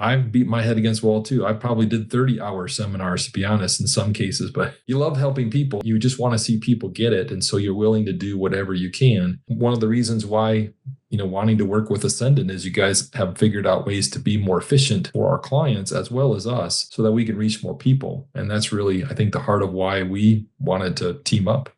I've beat my head against the wall too. I probably did 30-hour seminars, to be honest, in some cases, but you love helping people. You just want to see people get it. And so you're willing to do whatever you can. One of the reasons why, wanting to work with Ascendant is you guys have figured out ways to be more efficient for our clients as well as us so that we can reach more people. And that's really, I think, the heart of why we wanted to team up.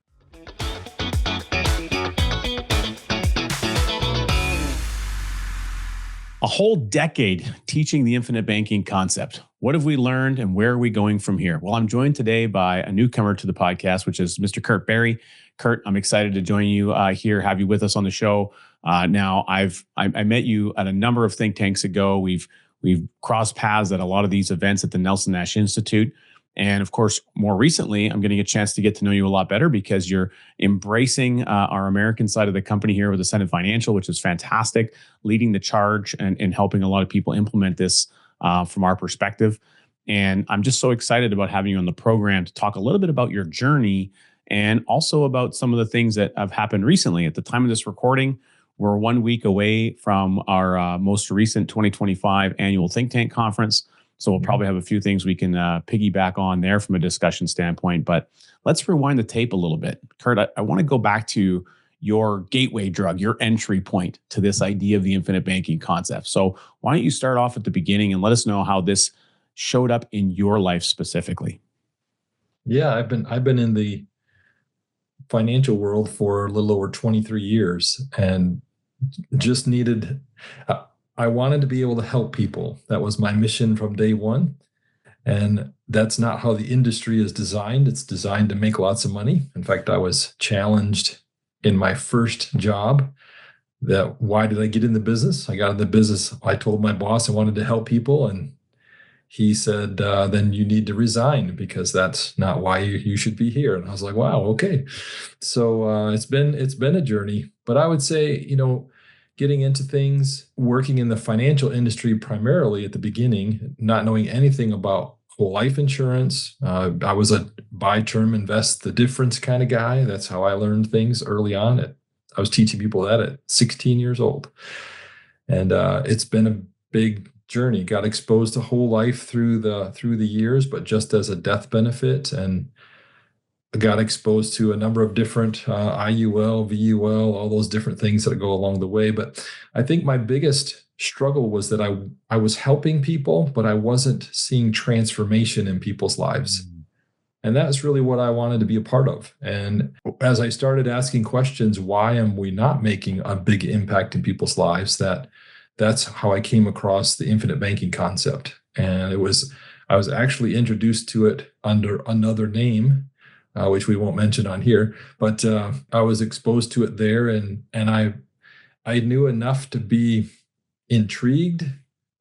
A whole decade teaching the infinite banking concept. What have we learned and where are we going from here? Well, I'm joined today by a newcomer to the podcast, which is Mr. Kurt Barry. Kurt, I'm excited to join you here, have you with us on the show. Now, I met you at a number of think tanks ago. We've crossed paths at a lot of these events at the Nelson Nash Institute. And of course, more recently, I'm getting a chance to get to know you a lot better because you're embracing our American side of the company here with Ascendant Financial, which is fantastic, leading the charge and helping a lot of people implement this from our perspective. And I'm just so excited about having you on the program to talk a little bit about your journey and also about some of the things that have happened recently. At the time of this recording, we're 1 week away from our most recent 2025 annual think tank conference. So we'll probably have a few things we can piggyback on there from a discussion standpoint. But let's rewind the tape a little bit. Kurt, I want to go back to your gateway drug, your entry point to this idea of the infinite banking concept. So why don't you start off at the beginning and let us know how this showed up in your life specifically? Yeah, I've been in the financial world for a little over 23 years and just needed... I wanted to be able to help people. That was my mission from day one. And that's not how the industry is designed. It's designed to make lots of money. In fact, I was challenged in my first job that why did I get in the business? I got in the business. I told my boss I wanted to help people. And he said, then you need to resign because that's not why you should be here. And I was like, wow, okay. So it's been a journey. But I would say, getting into things, working in the financial industry primarily at the beginning, not knowing anything about whole life insurance. I was a buy term, invest the difference kind of guy. That's how I learned things early on. I was teaching people that at 16 years old. And it's been a big journey. Got exposed to whole life through the years, but just as a death benefit, and got exposed to a number of different IUL, VUL, all those different things that go along the way. But I think my biggest struggle was that I was helping people, but I wasn't seeing transformation in people's lives. And that's really what I wanted to be a part of. And as I started asking questions, why am we not making a big impact in people's lives? That's how I came across the infinite banking concept. And I was actually introduced to it under another name, which we won't mention on here, but I was exposed to it there, and I knew enough to be intrigued,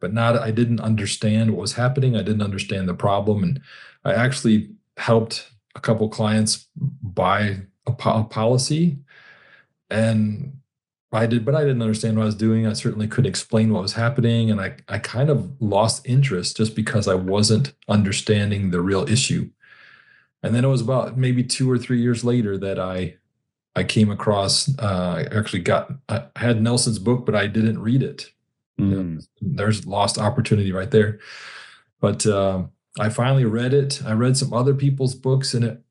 but I didn't understand what was happening. I didn't understand the problem, and I actually helped a couple clients buy a policy, and I didn't understand what I was doing. I certainly couldn't explain what was happening, and I kind of lost interest just because I wasn't understanding the real issue. And then it was about maybe 2 or 3 years later that I came across, I had Nelson's book, but I didn't read it. There's lost opportunity right there. But I finally read it. I read some other people's books, and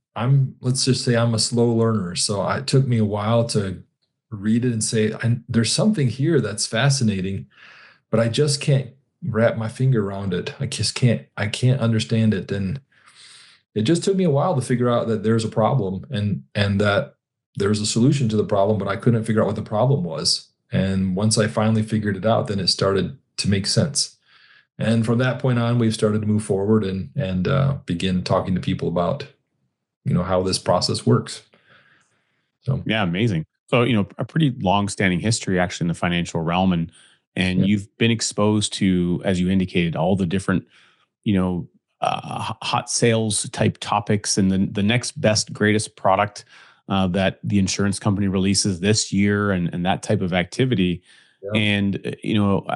let's just say I'm a slow learner. So it took me a while to read it and say, there's something here that's fascinating, but I just can't wrap my finger around it. I can't understand it. And it just took me a while to figure out that there's a problem and that there's a solution to the problem, but I couldn't figure out what the problem was. And once I finally figured it out, then it started to make sense. And from that point on, we've started to move forward and begin talking to people about, how this process works. So yeah, amazing. So, a pretty long-standing history actually in the financial realm, and you've been exposed to, as you indicated, all the different, hot sales type topics and the next best, greatest product that the insurance company releases this year and that type of activity. Yeah. And,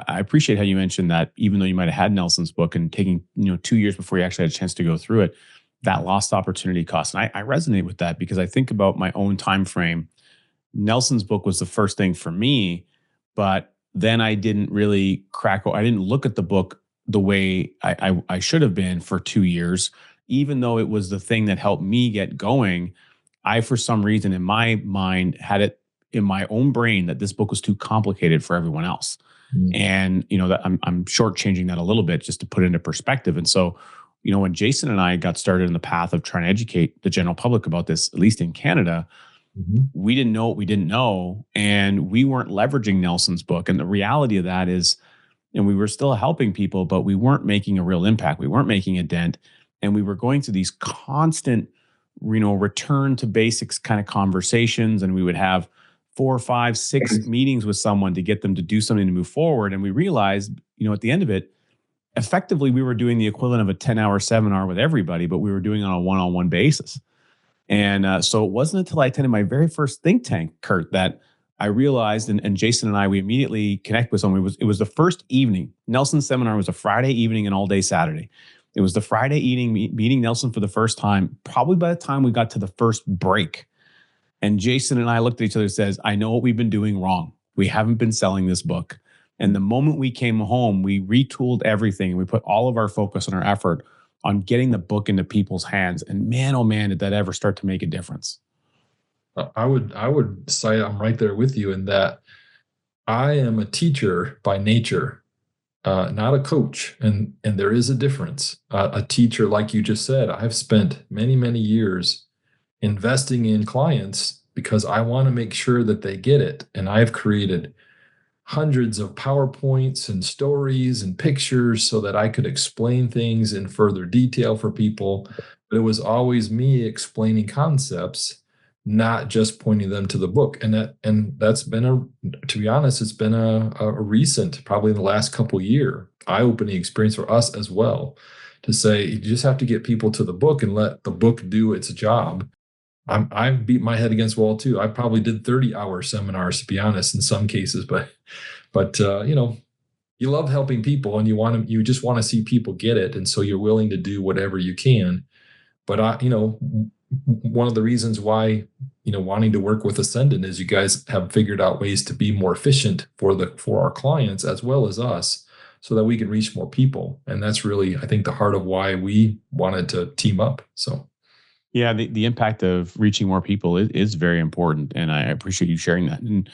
I appreciate how you mentioned that even though you might have had Nelson's book and taking, 2 years before you actually had a chance to go through it, that lost opportunity cost. And I resonate with that because I think about my own time frame. Nelson's book was the first thing for me, but then I didn't really I didn't look at the book the way I should have been for 2 years, even though it was the thing that helped me get going. I, for some reason, in my mind, had it in my own brain that this book was too complicated for everyone else. Mm. And, that I'm shortchanging that a little bit just to put it into perspective. And so, when Jason and I got started in the path of trying to educate the general public about this, at least in Canada, Mhm. we didn't know what we didn't know. And we weren't leveraging Nelson's book. And the reality of that is, and we were still helping people, but we weren't making a real impact. We weren't making a dent. And we were going through these constant, return to basics kind of conversations. And we would have 4, 5, 6 meetings with someone to get them to do something to move forward. And we realized, at the end of it, effectively, we were doing the equivalent of a 10-hour seminar with everybody, but we were doing it on a one-on-one basis. And so it wasn't until I attended my very first think tank, Kurt, that I realized, and Jason and I, we immediately connect with someone. It was the first evening. Nelson's seminar was a Friday evening and all day Saturday. It was the Friday evening meeting Nelson for the first time, probably by the time we got to the first break. And Jason and I looked at each other and says, I know what we've been doing wrong. We haven't been selling this book. And the moment we came home, we retooled everything and we put all of our focus and our effort on getting the book into people's hands. And man, oh man, did that ever start to make a difference. I would say I'm right there with you in that I am a teacher by nature, not a coach, and there is a difference. A teacher, like you just said, I've spent many years investing in clients because I want to make sure that they get it, and I've created hundreds of PowerPoints and stories and pictures so that I could explain things in further detail for people. But it was always me explaining concepts, not just pointing them to the book. And that's been to be honest, it's been a recent, probably in the last couple of years, eye-opening experience for us as well, to say you just have to get people to the book and let the book do its job. I've beat my head against the wall too. I probably did 30-hour seminars, to be honest, in some cases, but you love helping people and you just want to see people get it. And so you're willing to do whatever you can. But one of the reasons why, wanting to work with Ascendant is you guys have figured out ways to be more efficient for our clients as well as us, so that we can reach more people. And that's really, I think, the heart of why we wanted to team up. So. Yeah, the impact of reaching more people is very important, and I appreciate you sharing that. And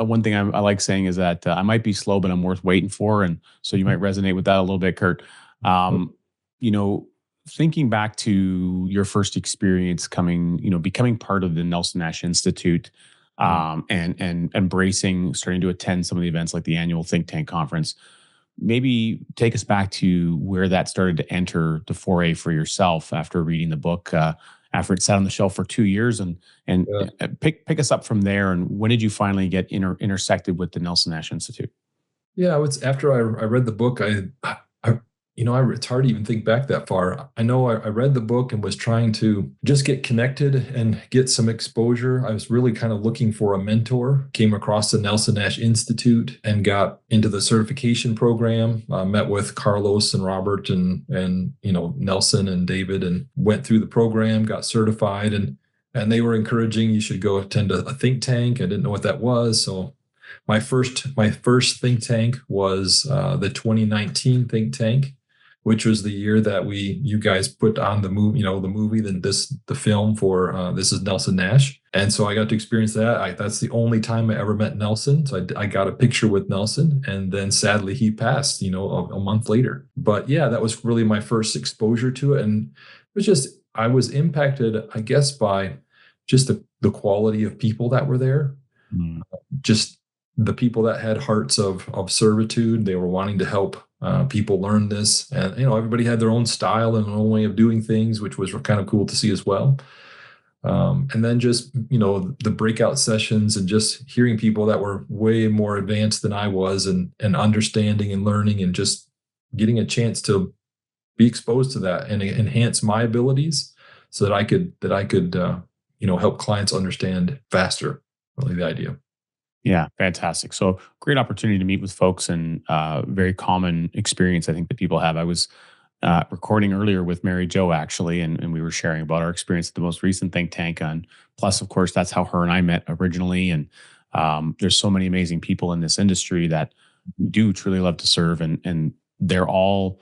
one thing I like saying is that I might be slow, but I'm worth waiting for, and so you might resonate with that a little bit, Kurt. You know, thinking back to your first experience becoming part of the Nelson Nash Institute, and embracing, starting to attend some of the events like the annual think tank conference. Maybe take us back to where that started to enter the foray for yourself after reading the book, after it sat on the shelf for 2 years, and Yeah. pick us up from there. And when did you finally get intersected with the Nelson Nash Institute? Yeah, it's after I read the book, it's hard to even think back that far. I know I read the book and was trying to just get connected and get some exposure. I was really kind of looking for a mentor, came across the Nelson Nash Institute and got into the certification program, met with Carlos and Robert and Nelson and David, and went through the program, got certified, and they were encouraging you should go attend a think tank. I didn't know what that was, so my first think tank was the 2019 think tank, which was the year that you guys put on the movie, the film for This is Nelson Nash. And so I got to experience that. That's the only time I ever met Nelson. So I got a picture with Nelson, and then sadly he passed, a month later. But yeah, that was really my first exposure to it. And it was just, I was impacted, I guess, by just the quality of people that were there. Just the people that had hearts of servitude. They were wanting to help people learn this, and everybody had their own style and their own way of doing things, which was kind of cool to see as well. And then just the breakout sessions and just hearing people that were way more advanced than I was, and understanding and learning, and just getting a chance to be exposed to that and enhance my abilities so that I could help clients understand faster. Really the idea. Yeah, fantastic. So great opportunity to meet with folks, and very common experience I think that people have. I was recording earlier with Mary Jo actually, and we were sharing about our experience at the most recent think tank. And plus, of course, that's how her and I met originally. And there's so many amazing people in this industry that do truly love to serve, and they're all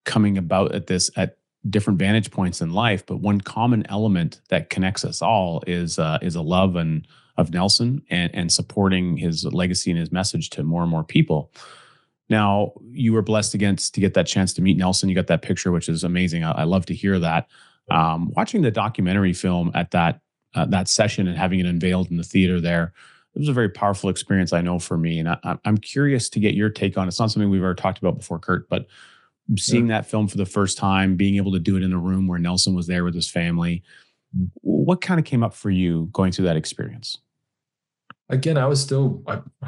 coming about at this at different vantage points in life, but one common element that connects us all is a love and of Nelson and supporting his legacy and his message to more and more people. Now, you were blessed against to get that chance to meet Nelson. You got that picture, which is amazing. I love to hear that. Watching the documentary film at that session and having it unveiled in the theater there, it was a very powerful experience, I know, for me. And I'm curious to get your take on it. It's not something we've ever talked about before, Kurt, but Yeah. seeing that film for the first time, being able to do it in a room where Nelson was there with his family, what kind of came up for you going through that experience? Again, I'm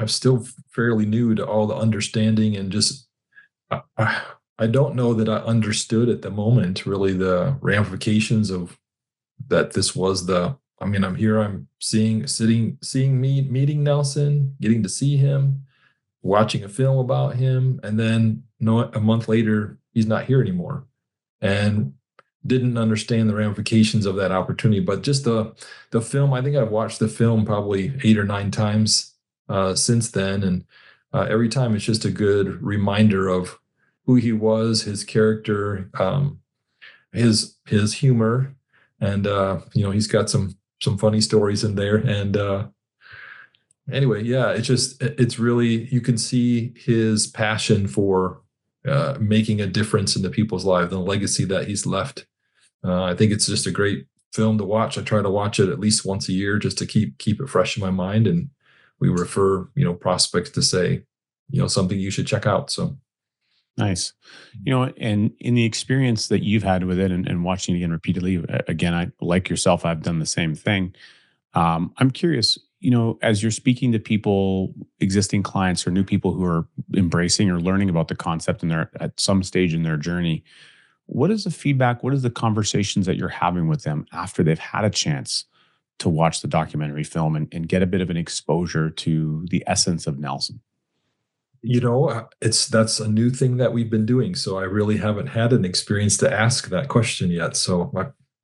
still fairly new to all the understanding and just I don't know that I understood at the moment really the ramifications of that. This was the I mean, I'm here, I'm seeing me meeting Nelson, getting to see him, watching a film about him, and then no, a month later, he's not here anymore. And didn't understand the ramifications of that opportunity. But just the film, I think I've watched the film probably 8 or 9 times since then, and every time it's just a good reminder of who he was, his character, his humor, and he's got some funny stories in there. And anyway, yeah, it's really you can see his passion for making a difference into people's lives, the legacy that he's left. I think it's just a great film to watch. I try to watch it at least once a year just to keep it fresh in my mind. And we refer prospects to say something you should check out. So Nice. And in the experience that you've had with it and watching it again repeatedly, again, I like yourself, I've done the same thing. I'm curious, as you're speaking to people, existing clients or new people who are embracing or learning about the concept and they're at some stage in their journey, what is the feedback? What is the conversations that you're having with them after they've had a chance to watch the documentary film and get a bit of an exposure to the essence of Nelson? that's a new thing that we've been doing. So I really haven't had an experience to ask that question yet. So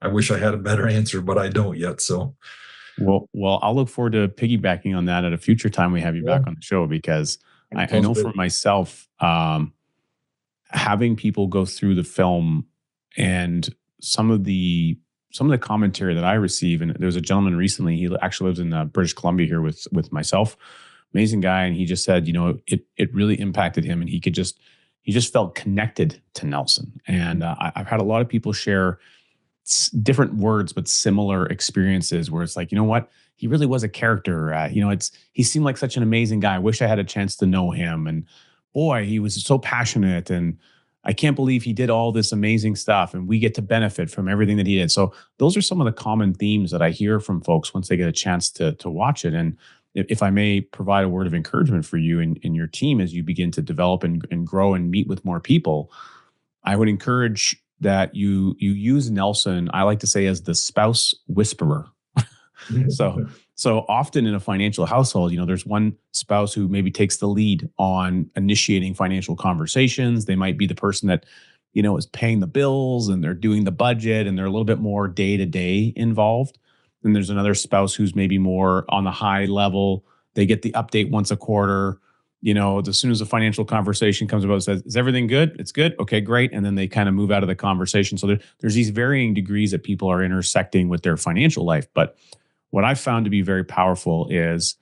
I wish I had a better answer, but I don't yet. So Well, I'll look forward to piggybacking on that at a future time we have you yeah, back on the show because I sounds know great. for myself, having people go through the film and some of the commentary that I receive, and there was a gentleman recently. He actually lives in British Columbia here with myself. Amazing guy, and he just said, it really impacted him, and he just felt connected to Nelson. And I've had a lot of people share different words but similar experiences where it's like, you know what, he really was a character. He seemed like such an amazing guy. I wish I had a chance to know him, and boy, he was so passionate, and I can't believe he did all this amazing stuff, and we get to benefit from everything that he did. So those are some of the common themes that I hear from folks once they get a chance to watch it. And if I may provide a word of encouragement for you and your team as you begin to develop and grow and meet with more people, I would encourage that you use Nelson, I like to say, as the spouse whisperer. So so often in a financial household, there's one spouse who maybe takes the lead on initiating financial conversations. They might be the person that, is paying the bills and they're doing the budget and they're a little bit more day to day involved. Then there's another spouse who's maybe more on the high level. They get the update once a quarter. As soon as a financial conversation comes about, it says, "Is everything good?" It's good. Okay, great. And then they kind of move out of the conversation. So there's these varying degrees that people are intersecting with their financial life. But what I've found to be very powerful is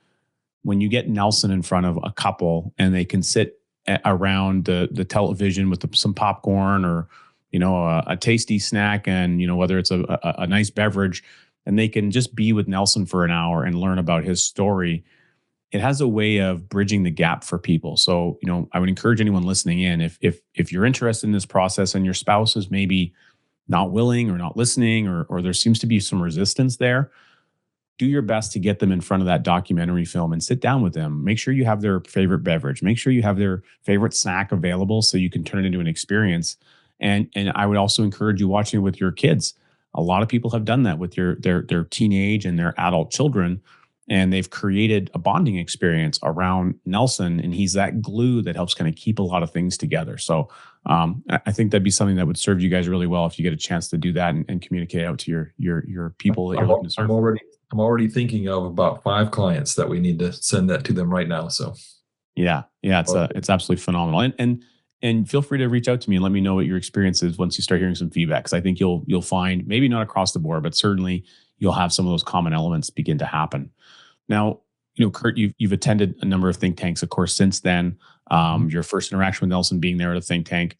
when you get Nelson in front of a couple and they can sit around the television with some popcorn or a tasty snack and whether it's a nice beverage, and they can just be with Nelson for an hour and learn about his story. It has a way of bridging the gap for people. So I would encourage anyone listening in, if you're interested in this process and your spouse is maybe not willing or not listening, or there seems to be some resistance there, do your best to get them in front of that documentary film and sit down with them. Make sure you have their favorite beverage. Make sure you have their favorite snack available so you can turn it into an experience. And I would also encourage you watching it with your kids. A lot of people have done that with their teenage and their adult children, and they've created a bonding experience around Nelson, and he's that glue that helps kind of keep a lot of things together. So I think that'd be something that would serve you guys really well if you get a chance to do that and communicate out to your people that you're looking to serve. I'm already thinking of about 5 clients that we need to send that to them right now. So Yeah, it's absolutely phenomenal. And And feel free to reach out to me and let me know what your experience is once you start hearing some feedback. Because I think you'll find, maybe not across the board, but certainly you'll have some of those common elements begin to happen. Now, Kurt, you've attended a number of think tanks, of course, since then. Your first interaction with Nelson being there at a think tank.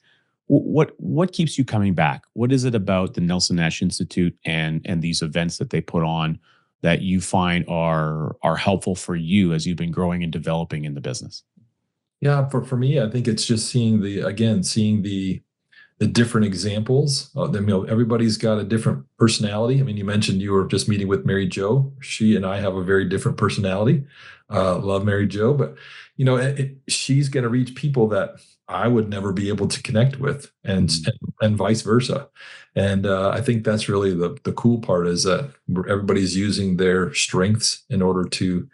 What keeps you coming back? What is it about the Nelson Nash Institute and these events that they put on that you find are helpful for you as you've been growing and developing in the business? Yeah, for me, I think it's just seeing the different examples. Everybody's got a different personality. I mean, you mentioned you were just meeting with Mary Jo. She and I have a very different personality. Love Mary Jo, but she's going to reach people that I would never be able to connect with, and vice versa. And I think that's really the cool part, is that everybody's using their strengths in order to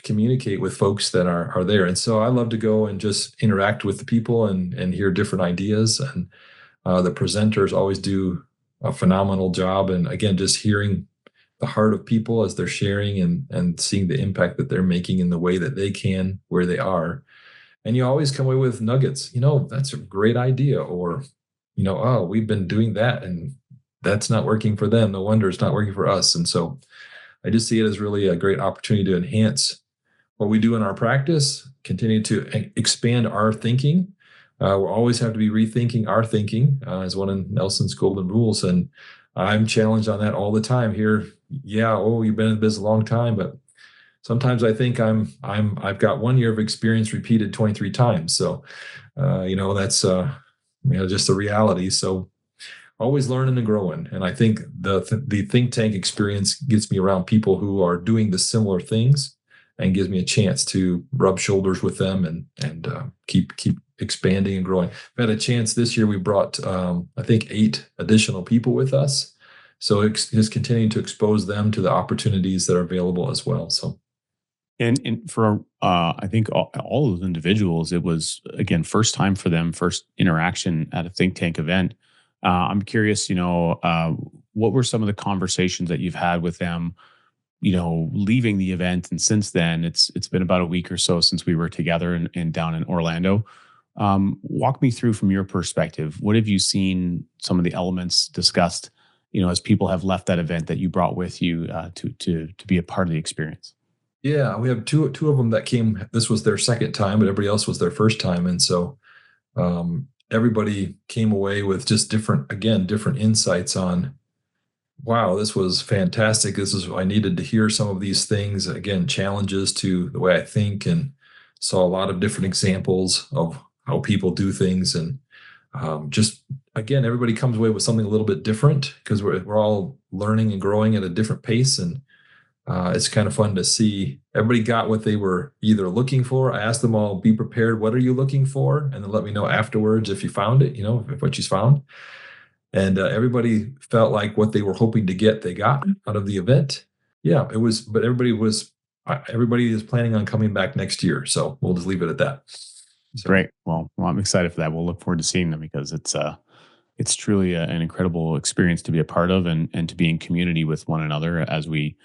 communicate with folks that are there. And so I love to go and just interact with the people and hear different ideas. And the presenters always do a phenomenal job. And again, just hearing the heart of people as they're sharing and seeing the impact that they're making in the way that they can, where they are. And you always come away with nuggets. That's a great idea. Or, oh, we've been doing that and that's not working for them. No wonder it's not working for us. And so I just see it as really a great opportunity to enhance what we do in our practice, continue to expand our thinking. We'll always have to be rethinking our thinking, as one of Nelson's golden rules. And I'm challenged on that all the time here. Yeah, oh, you've been in business a long time, but sometimes I think I've got 1 year of experience repeated 23 times. So, that's just the reality. So always learning and growing. And I think the think tank experience gets me around people who are doing the similar things and gives me a chance to rub shoulders with them and keep expanding and growing. I've had a chance this year. We brought, I think, 8 additional people with us. So it's just continuing to expose them to the opportunities that are available as well. So. And for I think all those individuals, it was, again, first time for them, first interaction at a think tank event. I'm curious, what were some of the conversations that you've had with them, leaving the event, and since then it's been about a week or so since we were together and down in Orlando. Walk me through, from your perspective, what have you seen some of the elements discussed, as people have left that event, that you brought with you to be a part of the experience? Yeah, we have two of them that came. This was their second time, but everybody else was their first time, and so everybody came away with just different insights on, wow, this was fantastic. I needed to hear some of these things. Again, challenges to the way I think, and saw a lot of different examples of how people do things. And just, again, everybody comes away with something a little bit different, because we're all learning and growing at a different pace. And it's kind of fun to see everybody got what they were either looking for. I asked them all, be prepared. What are you looking for? And then let me know afterwards if you found it, if what you found. And everybody felt like what they were hoping to get, they got out of the event. Yeah, it was, but everybody is planning on coming back next year. So we'll just leave it at that. So. Great. Well, I'm excited for that. We'll look forward to seeing them, because it's truly an incredible experience to be a part of, and to be in community with one another, as we,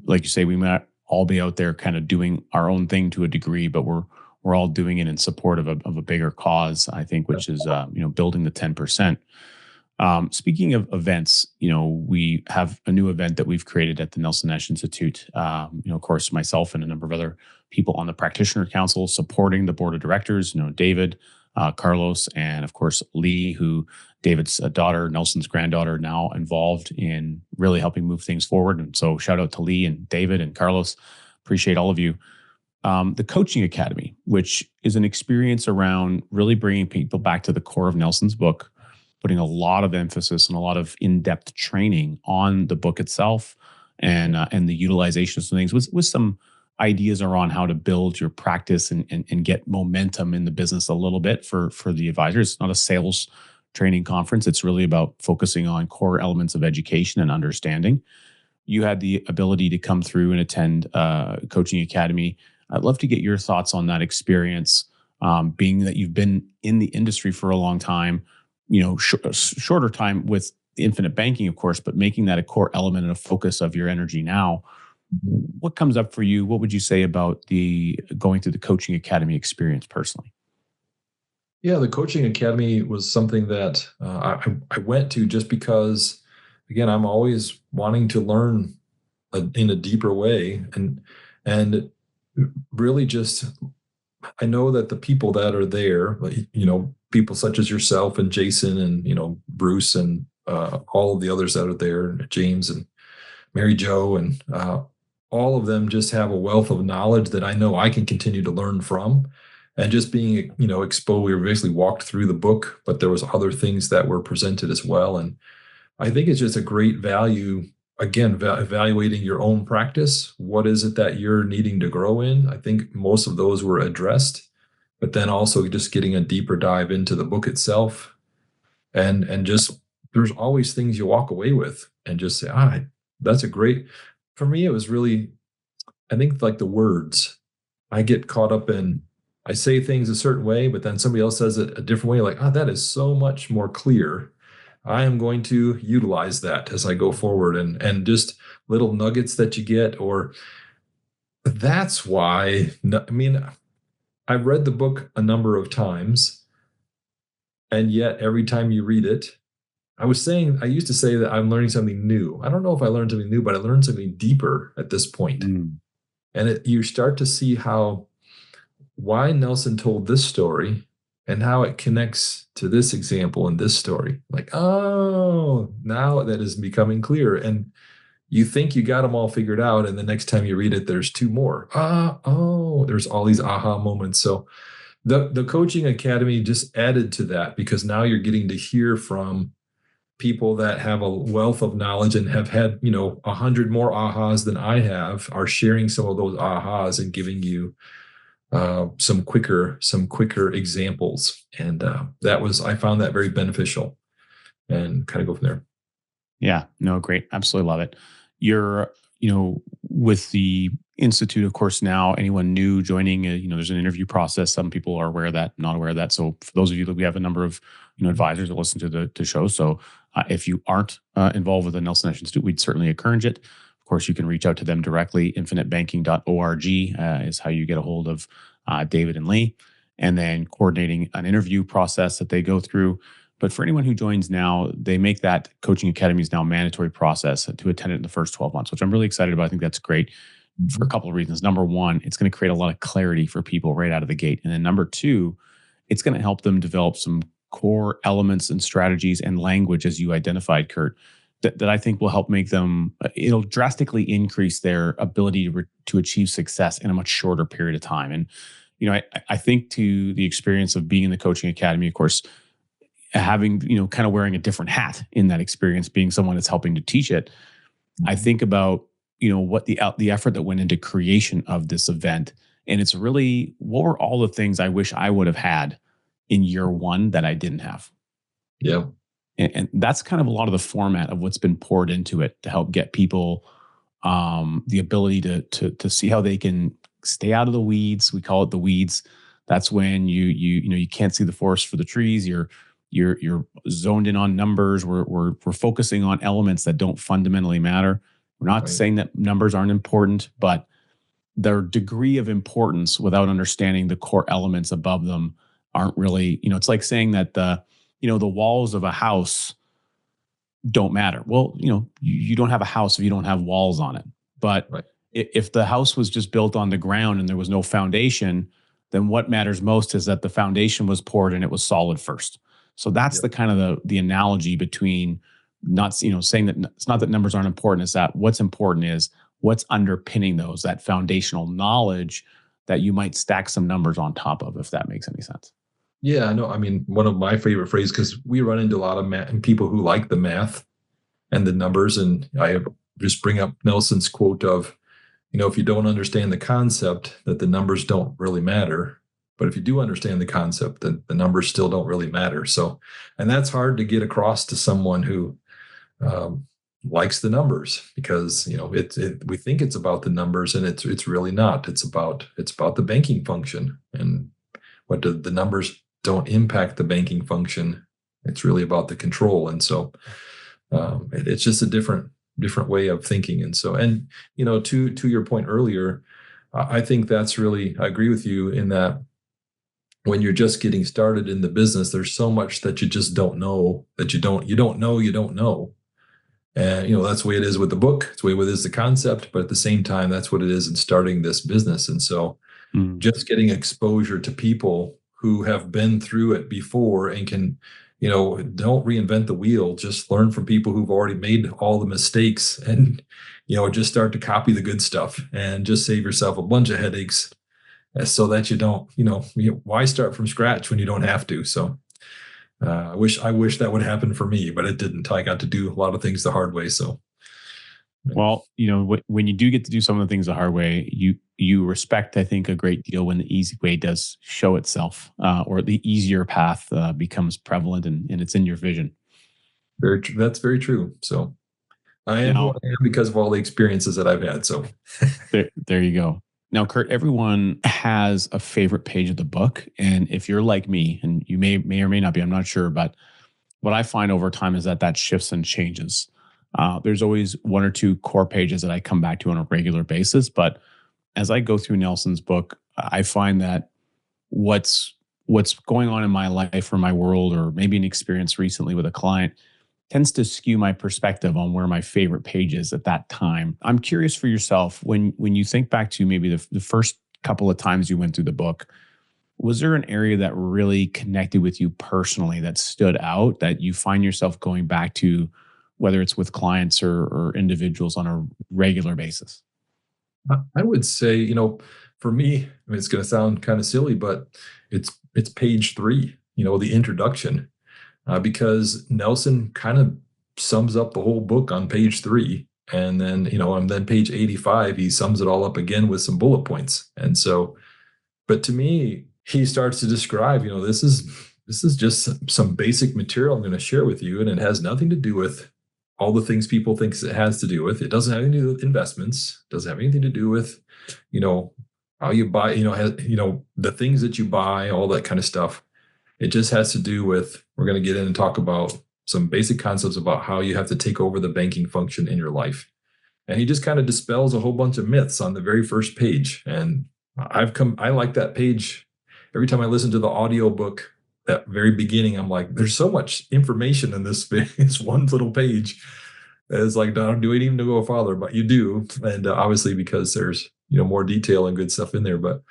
like you say, we might all be out there kind of doing our own thing to a degree, but we're all doing it in support of a bigger cause, I think, which is building the 10%. Speaking of events, we have a new event that we've created at the Nelson Nash Institute. Of course, myself and a number of other people on the Practitioner Council supporting the board of directors, David, Carlos, and of course, Lee, who David's daughter, Nelson's granddaughter, now involved in really helping move things forward. And so shout out to Lee and David and Carlos. Appreciate all of you. The Coaching Academy, which is an experience around really bringing people back to the core of Nelson's book, putting a lot of emphasis and a lot of in-depth training on the book itself, and the utilization of some things, with some ideas around how to build your practice and get momentum in the business a little bit for the advisors. It's not a sales training conference. It's really about focusing on core elements of education and understanding. You had the ability to come through and attend Coaching Academy. I'd love to get your thoughts on that experience, being that you've been in the industry for a long time, shorter time with infinite banking, of course, but making that a core element and a focus of your energy now. What comes up for you? What would you say about the going through the Coaching Academy experience personally? Yeah, the coaching academy was something that I went to just because, again, I'm always wanting to learn in a deeper way, and really just I know that the people that are there, like, people such as yourself and Jason and Bruce and all of the others that are there, James and Mary Jo, and all of them just have a wealth of knowledge that I know I can continue to learn from. And just being, exposed, we were basically walked through the book, but there was other things that were presented as well. And I think it's just a great value. Again, evaluating your own practice. What is it that you're needing to grow in? I think most of those were addressed, but then also just getting a deeper dive into the book itself, and just there's always things you walk away with and just say, that's a great. For me, it was really, I think, like the words. I get caught up in. I say things a certain way, but then somebody else says it a different way. Like, that is so much more clear. I am going to utilize that as I go forward, and just little nuggets that you get. Or that's why, I mean, I've read the book a number of times, and yet every time you read it, I used to say that I'm learning something new. I don't know if I learned something new, but I learned something deeper at this point. And you start to see why Nelson told this story and how it connects to this example in this story. Like, oh, now that is becoming clear. And you think you got them all figured out, and the next time you read it, there's two more. There's all these aha moments. So the coaching academy just added to that, because now you're getting to hear from people that have a wealth of knowledge and have had 100 more ahas than I have, are sharing some of those ahas and giving you some quicker examples. And I found that very beneficial, and kind of go from there. Yeah, no, great. Absolutely love it. You're, with the Institute, of course, now anyone new joining, there's an interview process. Some people are aware of that, not aware of that. So for those of you that we have a number of, advisors that listen to the show. So if you aren't involved with the Nelson Nash Institute, we'd certainly encourage it. Of course, you can reach out to them directly. Infinitebanking.org is how you get a hold of David and Lee, and then coordinating an interview process that they go through. But for anyone who joins now, they make that coaching academies now mandatory process to attend it in the first 12 months, which I'm really excited about. I think that's great for a couple of reasons. Number one, it's going to create a lot of clarity for people right out of the gate. And then number two, it's going to help them develop some core elements and strategies and language, as you identified, Kurt, that I think will help make them, it'll drastically increase their ability to achieve success in a much shorter period of time. And, I think to the experience of being in the coaching academy, of course, having, kind of wearing a different hat in that experience, being someone that's helping to teach it, I think about, what the effort that went into creation of this event. And it's really, what were all the things I wish I would have had in year one that I didn't have? Yeah. And that's kind of a lot of the format of what's been poured into it to help get people the ability to see how they can stay out of the weeds. We call it the weeds. That's when you can't see the forest for the trees. You're zoned in on numbers. We're focusing on elements that don't fundamentally matter. We're not saying that numbers aren't important, but their degree of importance without understanding the core elements above them aren't really, it's like saying that the walls of a house don't matter. Well, you don't have a house if you don't have walls on it. But if the house was just built on the ground and there was no foundation, then what matters most is that the foundation was poured and it was solid first. So that's the kind of the analogy between not, saying that it's not that numbers aren't important. It's that what's important is what's underpinning those, that foundational knowledge that you might stack some numbers on top of, if that makes any sense. Yeah, no, I mean, one of my favorite phrases, because we run into a lot of math and people who like the math and the numbers. And I just bring up Nelson's quote of, if you don't understand the concept, that the numbers don't really matter. But if you do understand the concept, then the numbers still don't really matter. So, and that's hard to get across to someone who likes the numbers, because we think it's about the numbers, and it's really not. It's about the banking function, and the numbers don't impact the banking function. It's really about the control. And so it's just a different way of thinking. And so, to your point earlier, I think that's really, I agree with you in that when you're just getting started in the business, there's so much that you just don't know, that you don't know. And that's the way it is with the book. It's the way it is the concept, but at the same time, that's what it is in starting this business. And so just getting exposure to people who have been through it before and can, don't reinvent the wheel, just learn from people who've already made all the mistakes, and, just start to copy the good stuff and just save yourself a bunch of headaches, so that you don't, why start from scratch when you don't have to? So I wish that would happen for me, but it didn't. I got to do a lot of things the hard way. So, Well, when you do get to do some of the things the hard way, you respect, I think, a great deal when the easy way does show itself, or the easier path becomes prevalent and it's in your vision. that's very true. So I am who Now, I am because of all the experiences that I've had. So there you go. Now, Kurt, everyone has a favorite page of the book, and if you're like me, and you may or may not be, I'm not sure, but what I find over time is that shifts and changes. There's always one or two core pages that I come back to on a regular basis, but as I go through Nelson's book, I find that what's going on in my life or my world, or maybe an experience recently with a client, tends to skew my perspective on where my favorite page is at that time. I'm curious for yourself, when you think back to maybe the first couple of times you went through the book, was there an area that really connected with you personally, that stood out, that you find yourself going back to, whether it's with clients or individuals on a regular basis? I would say, for me, I mean, it's going to sound kind of silly, but it's page 3, the introduction, because Nelson kind of sums up the whole book on page 3. And then, on then page 85, he sums it all up again with some bullet points. And so, but to me, he starts to describe, this is just some basic material I'm going to share with you, and it has nothing to do with all the things people think it has to do with. It doesn't have anything to do with investments. It doesn't have anything to do with, how you buy, the things that you buy, all that kind of stuff. It just has to do with, we're going to get in and talk about some basic concepts about how you have to take over the banking function in your life. And he just kind of dispels a whole bunch of myths on the very first page. And I like that page. Every time I listen to the audiobook, that very beginning, I'm like, there's so much information in this one little page. It's like, don't do it even to go farther, but you do. And obviously, because there's, more detail and good stuff in there. But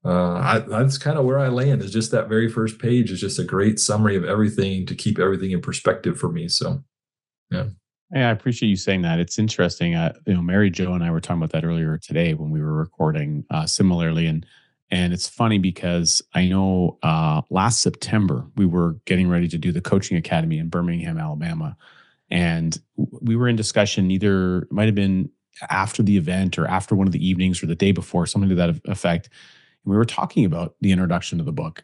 that's kind of where I land, is just that very first page is just a great summary of everything to keep everything in perspective for me. So, yeah. Yeah, I appreciate you saying that. It's interesting. Mary Jo and I were talking about that earlier today when we were recording, similarly, and it's funny because I know last September we were getting ready to do the coaching academy in Birmingham, Alabama, and we were in discussion. Either it might have been after the event or after one of the evenings or the day before, something to that effect. And we were talking about the introduction to the book,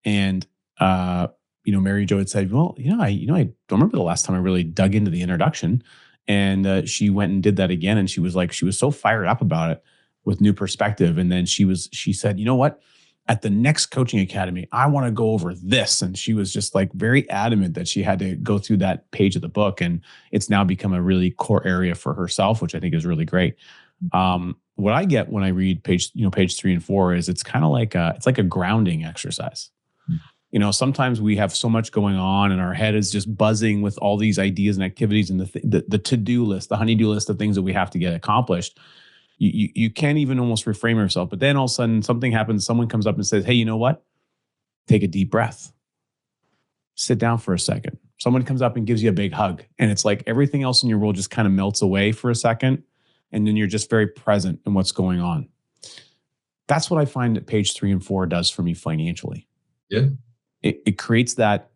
and Mary Jo had said, "Well, I don't remember the last time I really dug into the introduction." And she went and did that again, and she was so fired up about it with new perspective. And then she said, "You know what? At the next coaching academy, I want to go over this." And she was just like very adamant that she had to go through that page of the book, and it's now become a really core area for herself, which I think is really great. What I get when I read page 3 and 4 is it's kind of like it's like a grounding exercise. Sometimes we have so much going on and our head is just buzzing with all these ideas and activities and the to-do list, the honey-do list of things that we have to get accomplished. You can't even almost reframe yourself. But then all of a sudden something happens. Someone comes up and says, "Hey, you know what? Take a deep breath. Sit down for a second." Someone comes up and gives you a big hug. And it's like everything else in your world just kind of melts away for a second. And then you're just very present in what's going on. That's what I find that page 3 and 4 does for me financially. Yeah. It creates that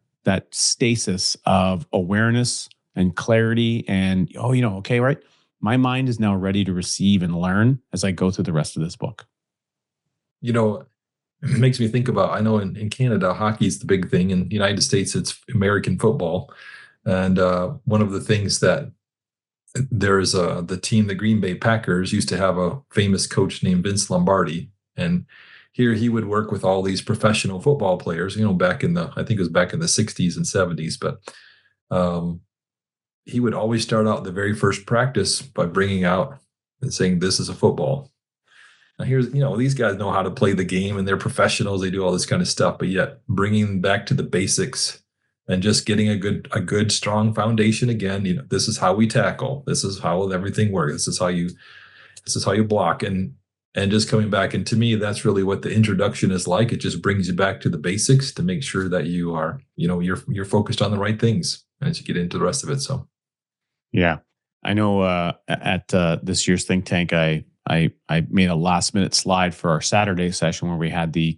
stasis of awareness and clarity, and okay, right, my mind is now ready to receive and learn as I go through the rest of this book. It makes me think about, I know in Canada, hockey is the big thing. In the United States, it's American football. And one of the things that there's the team, the Green Bay Packers, used to have a famous coach named Vince Lombardi. And here he would work with all these professional football players, back in I think it was back in the 60s and 70s. But he would always start out the very first practice by bringing out and saying, "This is a football." Now here's, these guys know how to play the game and they're professionals. They do all this kind of stuff, but yet bringing back to the basics and just getting a good, strong foundation again. This is how we tackle. This is how everything works. This is how you block and just coming back. And to me, that's really what the introduction is like. It just brings you back to the basics to make sure that you are, you're focused on the right things as you get into the rest of it. So, yeah, I know at this year's think tank, I made a last minute slide for our Saturday session where we had the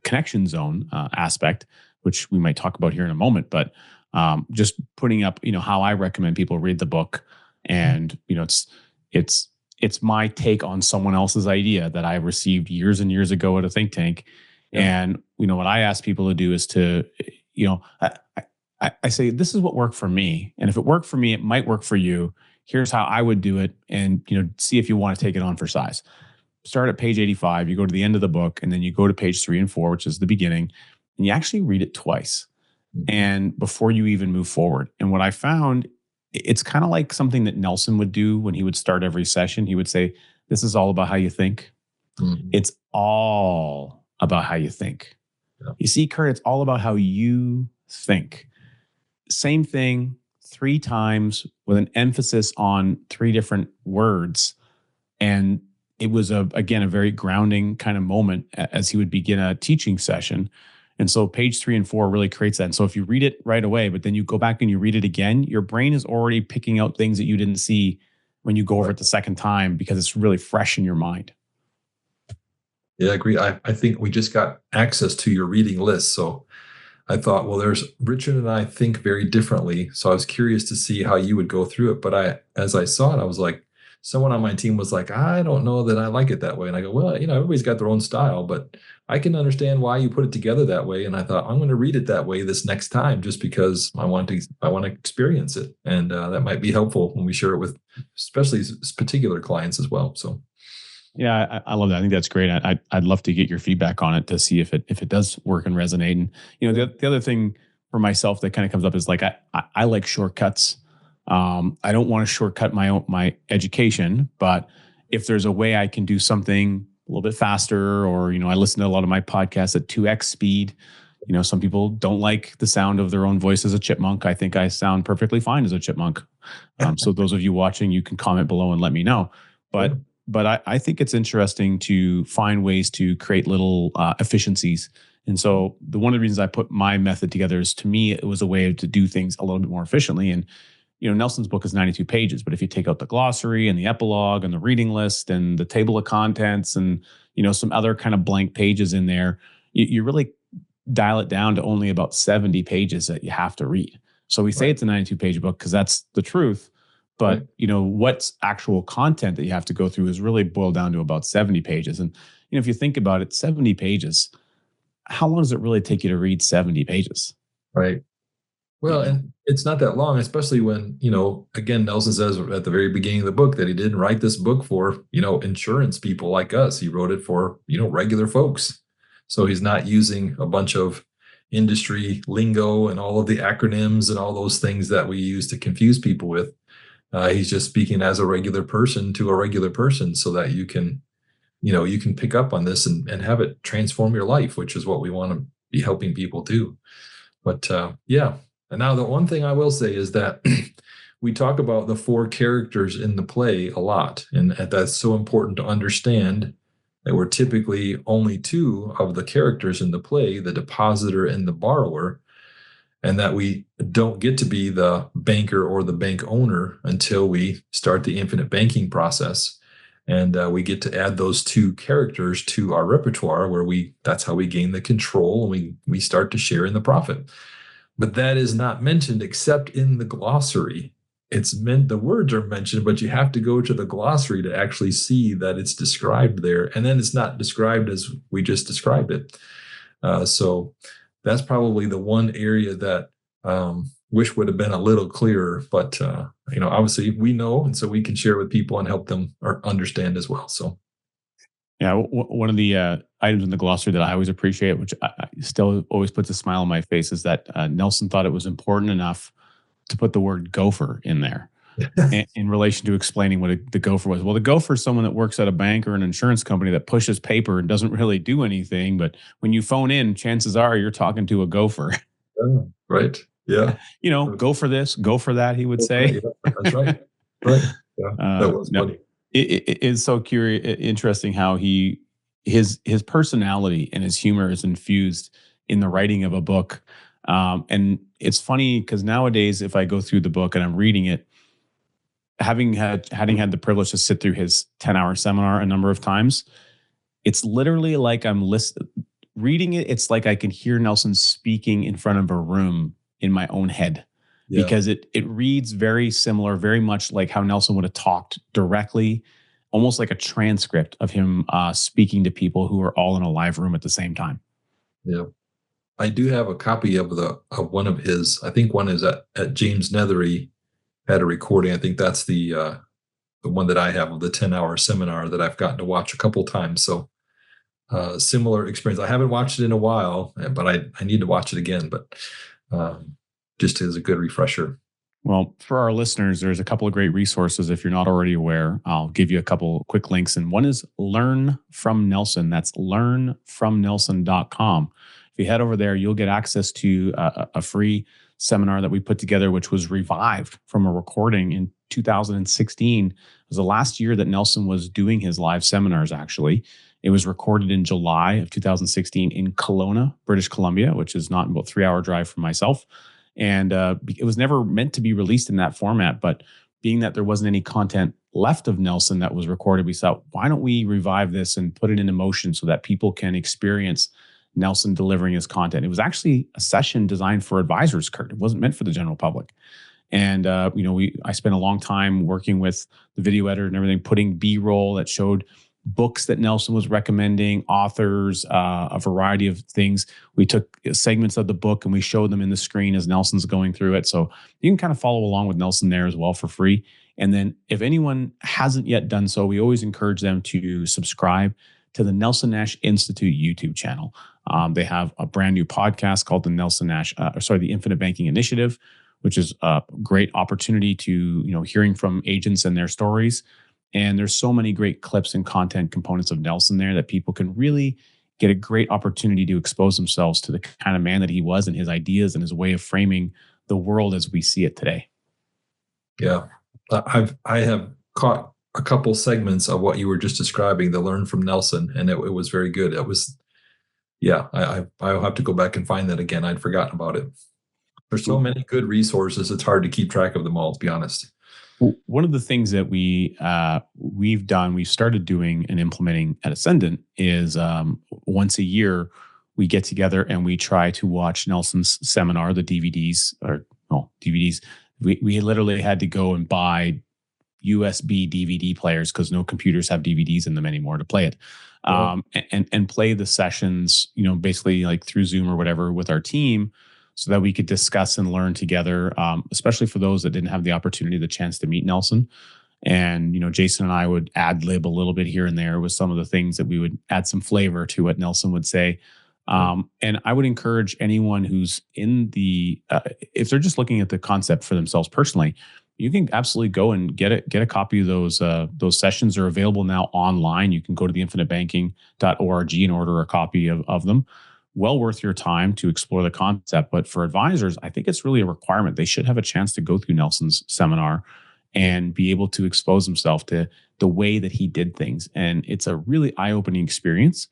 connection zone aspect, which we might talk about here in a moment. But just putting up, how I recommend people read the book, and it's my take on someone else's idea that I received years and years ago at a think tank. Yeah. And what I ask people to do is to, I say, this is what worked for me, and if it worked for me, it might work for you. Here's how I would do it, and see if you want to take it on for size. Start at page 85, you go to the end of the book, and then you go to page 3 and 4, which is the beginning, and you actually read it twice, and before you even move forward. And what I found, it's kind of like something that Nelson would do when he would start every session. He would say, "This is all about how you think." Mm-hmm. It's all about how you think. Yeah. You see, Kurt, it's all about how you think. Same thing 3 times with an emphasis on 3 different words. And it was, again, a very grounding kind of moment as he would begin a teaching session. And so page 3 and 4 really creates that. And so if you read it right away, but then you go back and you read it again, your brain is already picking out things that you didn't see when you go over it the second time, because it's really fresh in your mind. Yeah, I agree. I think we just got access to your reading list. So I thought, well, Richard and I think very differently. So I was curious to see how you would go through it. But as I saw it, I was like, someone on my team was like, I don't know that I like it that way. And I go, well, everybody's got their own style, but I can understand why you put it together that way. And I thought, I'm going to read it that way this next time, just because I want to experience it. And that might be helpful when we share it with, especially particular clients as well. So. Yeah, I love that. I think that's great. I'd love to get your feedback on it to see if it does work and resonate. And the other thing for myself that kind of comes up is like I like shortcuts. I don't want to shortcut my education, but if there's a way I can do something a little bit faster, or I listen to a lot of my podcasts at 2x speed. Some people don't like the sound of their own voice as a chipmunk. I think I sound perfectly fine as a chipmunk. So those of you watching, you can comment below and let me know. But I think it's interesting to find ways to create little efficiencies. And so one of the reasons I put my method together is, to me, it was a way to do things a little bit more efficiently. And Nelson's book is 92 pages, but if you take out the glossary and the epilogue and the reading list and the table of contents and some other kind of blank pages in there, you really dial it down to only about 70 pages that you have to read. So we say it's a 92 page book because that's the truth. But, what's actual content that you have to go through is really boiled down to about 70 pages. And, if you think about it, 70 pages, how long does it really take you to read 70 pages? Right. Well, and it's not that long, especially when, again, Nelson says at the very beginning of the book that he didn't write this book for, insurance people like us. He wrote it for, regular folks. So he's not using a bunch of industry lingo and all of the acronyms and all those things that we use to confuse people with. He's just speaking as a regular person to a regular person, so that you can pick up on this and have it transform your life, which is what we want to be helping people do. But yeah. And now the one thing I will say is that we talk about the 4 characters in the play a lot. And that's so important to understand that we're typically only 2 of the characters in the play, the depositor and the borrower, and that we don't get to be the banker or the bank owner until we start the infinite banking process. And we get to add those 2 characters to our repertoire, where that's how we gain the control, and we start to share in the profit. But that is not mentioned except in the glossary. The words are mentioned, but you have to go to the glossary to actually see that it's described there. And then it's not described as we just described it. So that's probably the one area that wish would have been a little clearer. But, obviously we know, and so we can share with people and help them understand as well. So. Yeah, one of the items in the glossary that I always appreciate, which I still always puts a smile on my face, is that Nelson thought it was important enough to put the word gopher in there. in relation to explaining what the gopher was. Well, the gopher is someone that works at a bank or an insurance company that pushes paper and doesn't really do anything. But when you phone in, chances are you're talking to a gopher. Oh, right. Yeah. Go for this, go for that, he would say. Yeah, that's right. Right. Yeah. That was No, funny. it is so curious, interesting how his personality and his humor is infused in the writing of a book. And it's funny because nowadays, if I go through the book and I'm reading it, having had the privilege to sit through his 10-hour seminar a number of times, it's literally like reading it. It's like I can hear Nelson speaking in front of a room in my own head, Yeah. because it reads very similar, very much like how Nelson would have talked directly, almost like a transcript of him speaking to people who are all in a live room at the same time. Yeah. I do have a copy of one of his. I think one is at James Nethery had a recording. I think that's the one that I have of the 10-hour seminar that I've gotten to watch a couple times. So similar experience. I haven't watched it in a while, but I need to watch it again. But just as a good refresher. Well, for our listeners, there's a couple of great resources. If you're not already aware, I'll give you a couple quick links. And one is Learn from Nelson. That's learnfromnelson.com. If you head over there, you'll get access to a free seminar that we put together, which was revived from a recording in 2016. It was the last year that Nelson was doing his live seminars, actually. It was recorded in July of 2016 in Kelowna, British Columbia, which is not about a 3-hour drive from myself. And it was never meant to be released in that format. But being that there wasn't any content left of Nelson that was recorded, we thought, why don't we revive this and put it into motion so that people can experience Nelson delivering his content? It was actually a session designed for advisors, Kurt. It wasn't meant for the general public. And I spent a long time working with the video editor and everything, putting B-roll that showed books that Nelson was recommending, authors, a variety of things. We took segments of the book and we showed them in the screen as Nelson's going through it. So you can kind of follow along with Nelson there as well for free. And then if anyone hasn't yet done so, we always encourage them to subscribe to the Nelson Nash Institute YouTube channel. They have a brand new podcast called the the Infinite Banking Initiative, which is a great opportunity to, hearing from agents and their stories. And there's so many great clips and content components of Nelson there that people can really get a great opportunity to expose themselves to the kind of man that he was and his ideas and his way of framing the world as we see it today. Yeah. I have caught a couple segments of what you were just describing, the Learn from Nelson, and it was very good. It was, yeah, I'll have to go back and find that again. I'd forgotten about it. There's so many good resources. It's hard to keep track of them all, to be honest. One of the things that we've started doing and implementing at Ascendant is once a year, we get together and we try to watch Nelson's seminar, the DVDs. We literally had to go and buy USB DVD players because no computers have DVDs in them anymore to play it. And play the sessions, basically like through Zoom or whatever with our team, so that we could discuss and learn together, especially for those that didn't have the opportunity, the chance to meet Nelson. And, Jason and I would ad lib a little bit here and there with some of the things that we would add some flavor to what Nelson would say. And I would encourage anyone who's in if they're just looking at the concept for themselves personally, you can absolutely go and get a copy of those sessions. Are available now online. You can go to theinfinitebanking.org and order a copy of them. Well worth your time to explore the concept. But for advisors, I think it's really a requirement. They should have a chance to go through Nelson's seminar and be able to expose themselves to the way that he did things. And it's a really eye-opening experience.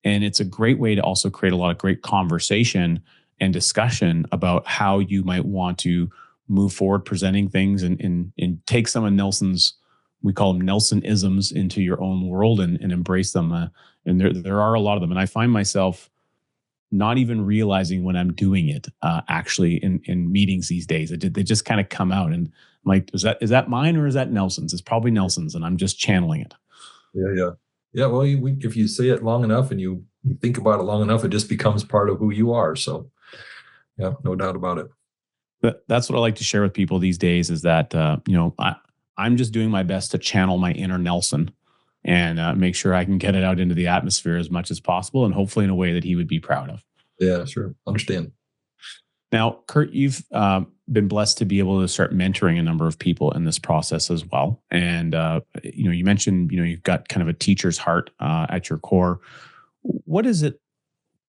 And it's a great way to also create a lot of great conversation and discussion about how you might want to move forward presenting things and take some of Nelson's, we call them Nelson-isms, into your own world and embrace them. And there are a lot of them. And I find myself not even realizing when I'm doing it, actually in meetings these days. They just kind of come out, and I'm like, is that mine or is that Nelson's? It's probably Nelson's, and I'm just channeling it. Yeah. Well, if you say it long enough and you think about it long enough, it just becomes part of who you are. So, yeah, no doubt about it. That's what I like to share with people these days is that, I'm just doing my best to channel my inner Nelson and make sure I can get it out into the atmosphere as much as possible, and hopefully in a way that he would be proud of. Yeah, sure. Understand. Now, Kurt, you've been blessed to be able to start mentoring a number of people in this process as well. And you mentioned you've got kind of a teacher's heart at your core. What is it?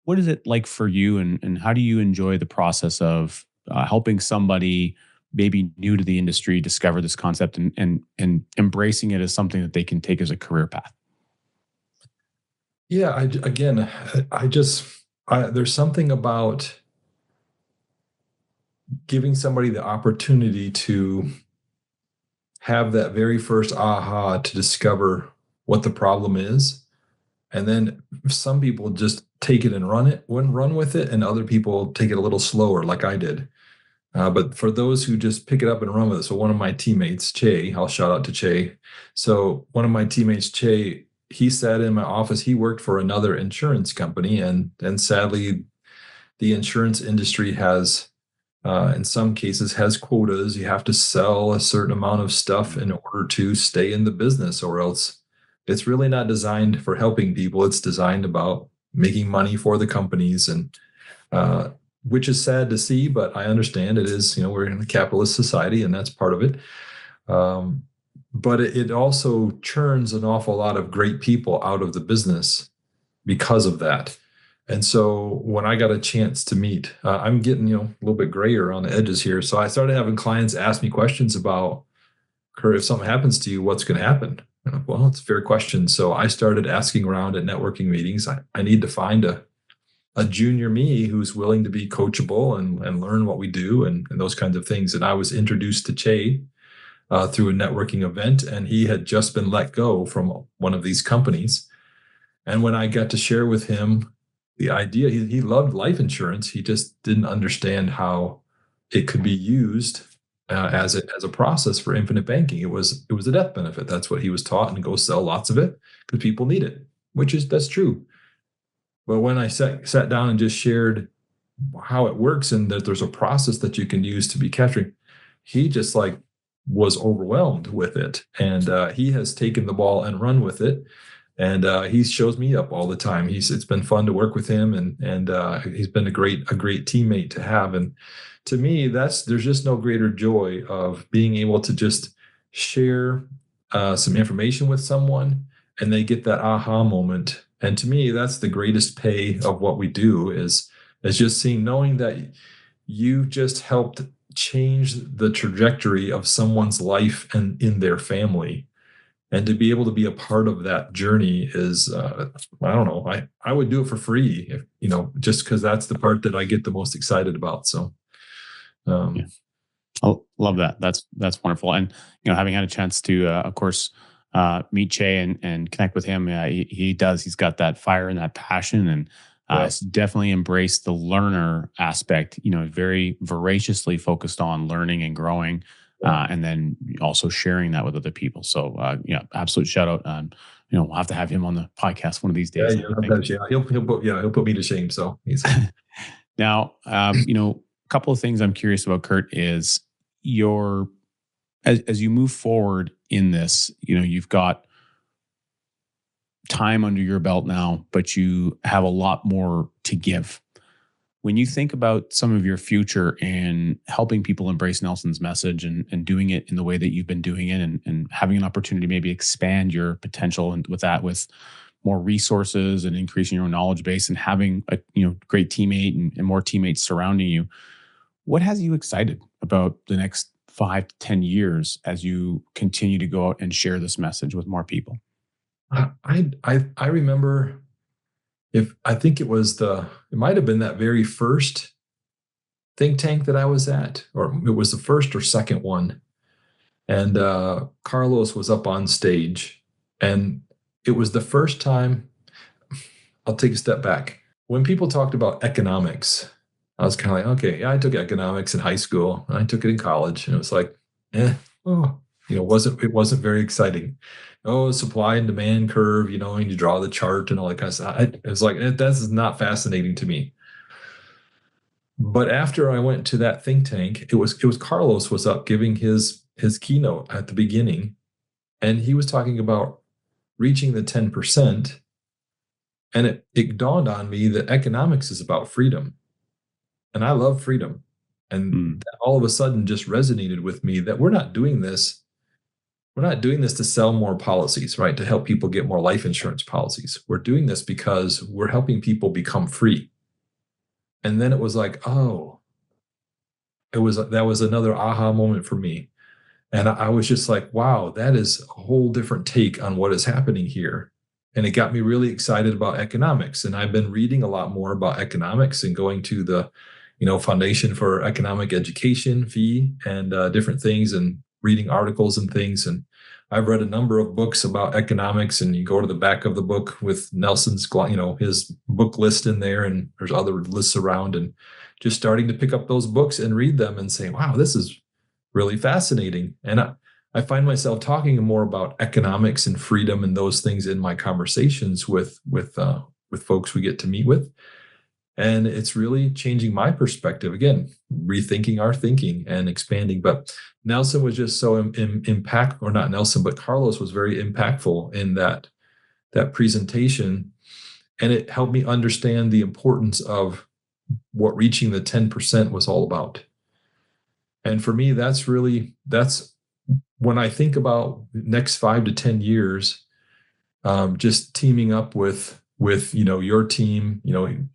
What is it like for you, and how do you enjoy the process of helping somebody maybe new to the industry discover this concept and embracing it as something that they can take as a career path? Yeah, again, I just there's something about giving somebody the opportunity to have that very first aha to discover what the problem is. And then some people just take it and run with it, and other people take it a little slower, like I did. But for those who just pick it up and run with it, so one of my teammates, Che, I'll shout out to Che. So one of my teammates, Che, he sat in my office. He worked for another insurance company, and sadly, the insurance industry has, in some cases, has quotas. You have to sell a certain amount of stuff in order to stay in the business, or else it's really not designed for helping people. It's designed about making money for the companies, and uh, which is sad to see, but I understand it is. We're in a capitalist society, and that's part of it. Um, but it also churns an awful lot of great people out of the business because of that. And so when I got a chance to meet, I'm getting a little bit grayer on the edges here. So I started having clients ask me questions about, Kurt, if something happens to you, what's going to happen? Well, it's a fair question. So I started asking around at networking meetings. I need to find a junior me who's willing to be coachable and learn what we do and those kinds of things. And I was introduced to Che through a networking event, and he had just been let go from one of these companies. And when I got to share with him the idea, he loved life insurance. He just didn't understand how it could be used as a process for infinite banking. It was a death benefit. That's what he was taught, and go sell lots of it because people need it, that's true. But when I sat down and just shared how it works and that there's a process that you can use to be capturing, he just like was overwhelmed with it, and he has taken the ball and run with it. And he shows me up all the time. It's been fun to work with him, and he's been a great teammate to have. And to me, there's just no greater joy of being able to just share some information with someone, and they get that aha moment. And to me, that's the greatest pay of what we do is just knowing that you just helped change the trajectory of someone's life and in their family. And to be able to be a part of that journey is, I don't know, I would do it for free, just because that's the part that I get the most excited about. So, Yeah. I love that. That's wonderful. And having had a chance to, of course, meet Che and connect with him, he's got that fire and that passion, and he's definitely embraced the learner aspect. Very voraciously focused on learning and growing. And then also sharing that with other people. So, absolute shout out. We'll have to have him on the podcast one of these days. He'll put me to shame. So he's now, a couple of things I'm curious about, Kurt, is as you move forward in this, you've got time under your belt now, but you have a lot more to give. When you think about some of your future and helping people embrace Nelson's message and doing it in the way that you've been doing it, and having an opportunity to maybe expand your potential and with more resources and increasing your own knowledge base and having a great teammate and more teammates surrounding you, what has you excited about the next 5 to 10 years as you continue to go out and share this message with more people? I remember, I think it might have been that very first think tank that I was at, or it was the first or second one. And Carlos was up on stage, and it was the first time. I'll take a step back. When people talked about economics, I was kind of like, okay, yeah, I took economics in high school, and I took it in college, and it was like, it wasn't very exciting. Oh, supply and demand curve, and you draw the chart and all that kind of stuff. It was like, this is not fascinating to me. But after I went to that think tank, it was Carlos was up giving his keynote at the beginning, and he was talking about reaching the 10%. And it dawned on me that economics is about freedom. And I love freedom. And that all of a sudden just resonated with me that we're not doing this. We're not doing this to sell more policies, right? To help people get more life insurance policies. We're doing this because we're helping people become free. And then it was like, oh, that was another aha moment for me. And I was just like, wow, that is a whole different take on what is happening here. And it got me really excited about economics. And I've been reading a lot more about economics and going to the, Foundation for Economic Education fee and different things and reading articles and things. And I've read a number of books about economics, and you go to the back of the book with Nelson's, his book list in there, and there's other lists around, and just starting to pick up those books and read them and say, wow, this is really fascinating. And I find myself talking more about economics and freedom and those things in my conversations with folks we get to meet with. And it's really changing my perspective. Again, rethinking our thinking and expanding. But Nelson was just so impact, or not Nelson, but Carlos was very impactful in that presentation. And it helped me understand the importance of what reaching the 10% was all about. And for me, that's when I think about the next 5 to 10 years, just teaming up with your team,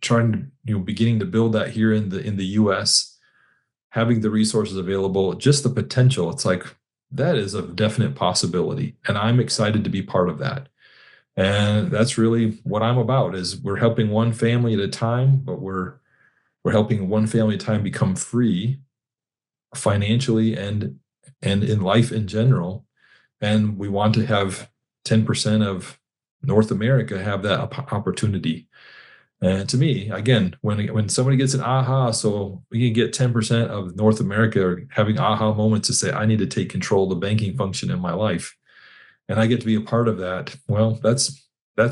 trying to, beginning to build that here in the US, having the resources available, just the potential. It's like, that is a definite possibility. And I'm excited to be part of that. And that's really what I'm about, is we're helping one family at a time, but we're helping one family at a time become free financially and in life in general. And we want to have 10% of North America have that opportunity. And to me, again, when somebody gets an aha, so we can get 10% of North America having aha moments to say, I need to take control of the banking function in my life, and I get to be a part of that. Well, that's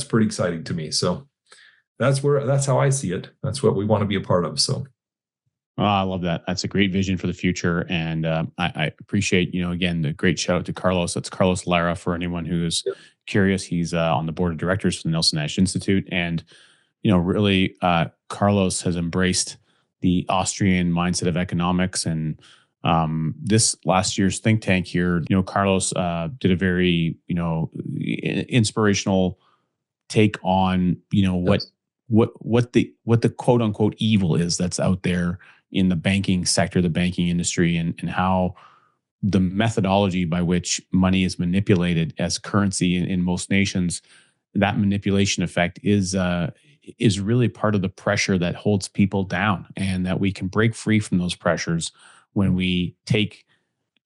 pretty exciting to me. So that's how I see it. That's what we want to be a part of. So. Oh, I love that. That's a great vision for the future. And I appreciate, again, the great shout out to Carlos. That's Carlos Lara, for anyone who's curious. He's on the board of directors for the Nelson Nash Institute. And, really, Carlos has embraced the Austrian mindset of economics. And this last year's think tank here, Carlos did a very, inspirational take on, what the quote unquote evil is that's out there in the banking sector, the banking industry, and how the methodology by which money is manipulated as currency in most nations, that manipulation effect is really part of the pressure that holds people down, and that we can break free from those pressures when we take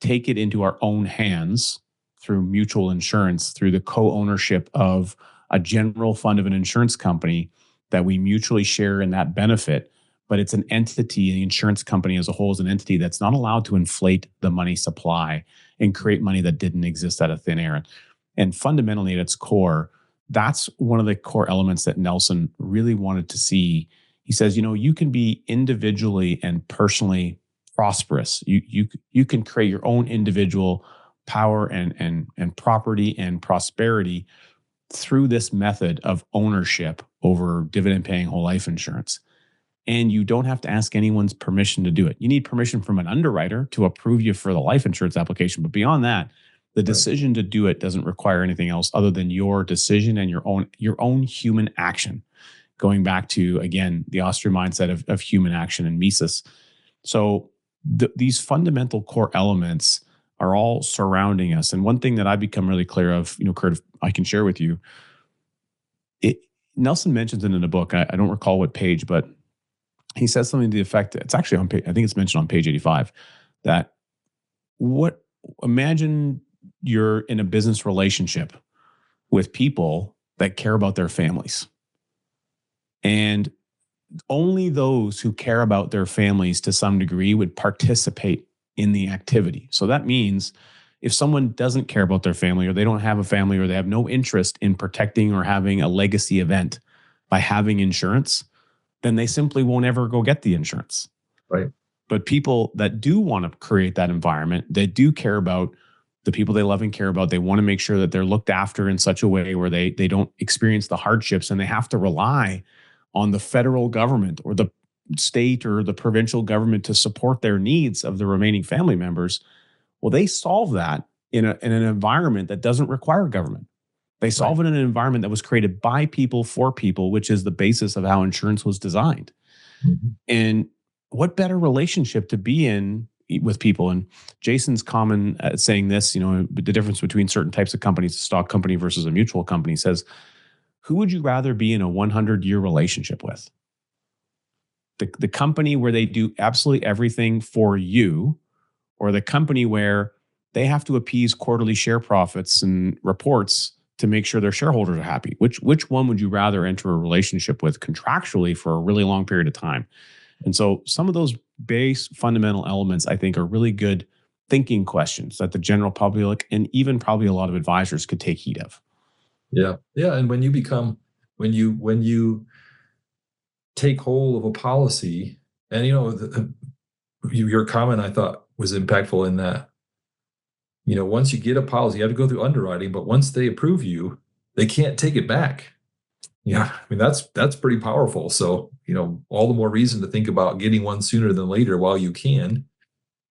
it into our own hands through mutual insurance, through the co-ownership of a general fund of an insurance company that we mutually share in that benefit. But it's an entity, the insurance company as a whole is an entity that's not allowed to inflate the money supply and create money that didn't exist out of thin air. And fundamentally at its core, that's one of the core elements that Nelson really wanted to see. He says, you can be individually and personally prosperous. You can create your own individual power and property and prosperity through this method of ownership over dividend paying whole life insurance. And you don't have to ask anyone's permission to do it. You need permission from an underwriter to approve you for the life insurance application. But beyond that, the decision to do it doesn't require anything else other than your decision and your own human action. Going back to, again, the Austrian mindset of human action and Mises. So these fundamental core elements are all surrounding us. And one thing that I've become really clear of, Kurt, I can share with you, Nelson mentions it in a book. I don't recall what page, but he says something to the effect, it's actually on page, I think it's mentioned on page 85, that imagine you're in a business relationship with people that care about their families. And only those who care about their families to some degree would participate in the activity. So that means if someone doesn't care about their family, or they don't have a family, or they have no interest in protecting or having a legacy event by having insurance, then they simply won't ever go get the insurance. Right. But people that do want to create that environment, they do care about the people they love and care about. They want to make sure that they're looked after in such a way where they don't experience the hardships, and they have to rely on the federal government or the state or the provincial government to support their needs of the remaining family members. Well, they solve that in an environment that doesn't require government. They solve it in an environment that was created by people for people, which is the basis of how insurance was designed. Mm-hmm. And what better relationship to be in with people? And Jason's common saying this, the difference between certain types of companies, a stock company versus a mutual company, says, who would you rather be in a 100-year relationship with? The company where they do absolutely everything for you, or the company where they have to appease quarterly share profits and reports to make sure their shareholders are happy? Which one would you rather enter a relationship with contractually for a really long period of time? And so some of those base fundamental elements, I think, are really good thinking questions that the general public and even probably a lot of advisors could take heed of. Yeah. Yeah. And when you take hold of a policy, and your comment I thought was impactful in that, once you get a policy, you have to go through underwriting, but once they approve you, they can't take it back. Yeah, I mean, that's pretty powerful. So, all the more reason to think about getting one sooner than later while you can.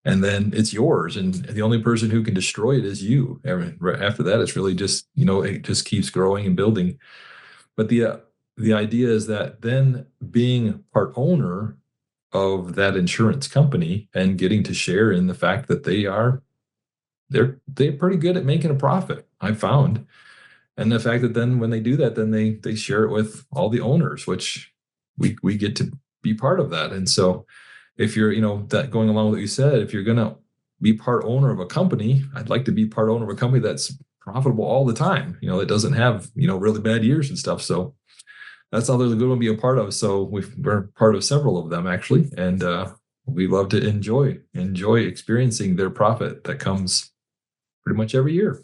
And then it's yours. And the only person who can destroy it is you. After that, it's really just, it just keeps growing and building. But the idea is that then being part owner of that insurance company and getting to share in the fact that they're pretty good at making a profit, I found. And the fact that then when they do that, then they share it with all the owners, which we get to be part of that. And so if you're, that going along with what you said, if you're going to be part owner of a company, I'd like to be part owner of a company that's profitable all the time. It doesn't have, really bad years and stuff. So that's another good one to be a part of. So we're part of several of them actually. And we love to enjoy experiencing their profit that comes pretty much every year.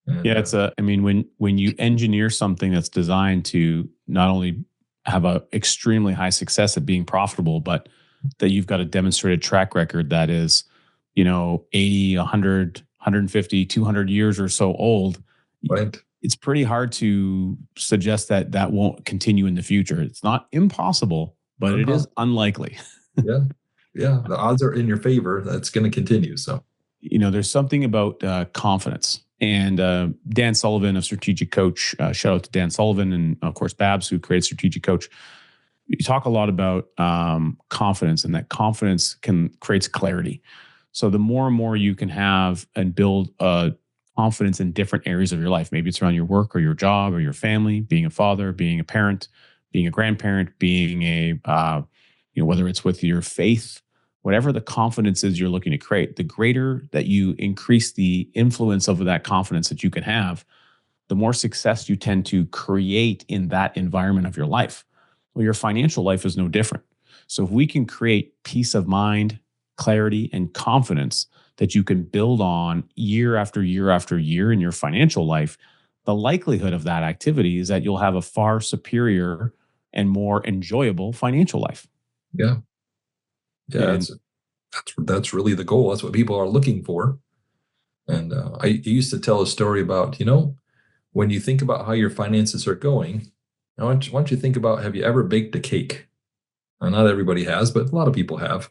And, yeah, when you engineer something that's designed to not only have a extremely high success at being profitable, but that you've got a demonstrated track record that is, 80, 100, 150, 200 years or so old. Right. It's pretty hard to suggest that won't continue in the future. It's not impossible, but it is unlikely. Yeah. Yeah. The odds are in your favor. That's going to continue. So, there's something about confidence. And Dan Sullivan of Strategic Coach, shout out to Dan Sullivan, and of course Babs, who created Strategic Coach. You talk a lot about confidence, and that confidence creates clarity. So the more and more you can have and build confidence in different areas of your life, maybe it's around your work or your job or your family, being a father, being a parent, being a grandparent, being whether it's with your faith, whatever the confidence is you're looking to create, the greater that you increase the influence of that confidence that you can have, the more success you tend to create in that environment of your life. Well, your financial life is no different. So if we can create peace of mind, clarity, and confidence that you can build on year after year after year in your financial life, the likelihood of that activity is that you'll have a far superior and more enjoyable financial life. Yeah. Yeah, that's really the goal. That's what people are looking for. And I used to tell a story about, when you think about how your finances are going, I want you to think about, have you ever baked a cake? Not everybody has, but a lot of people have.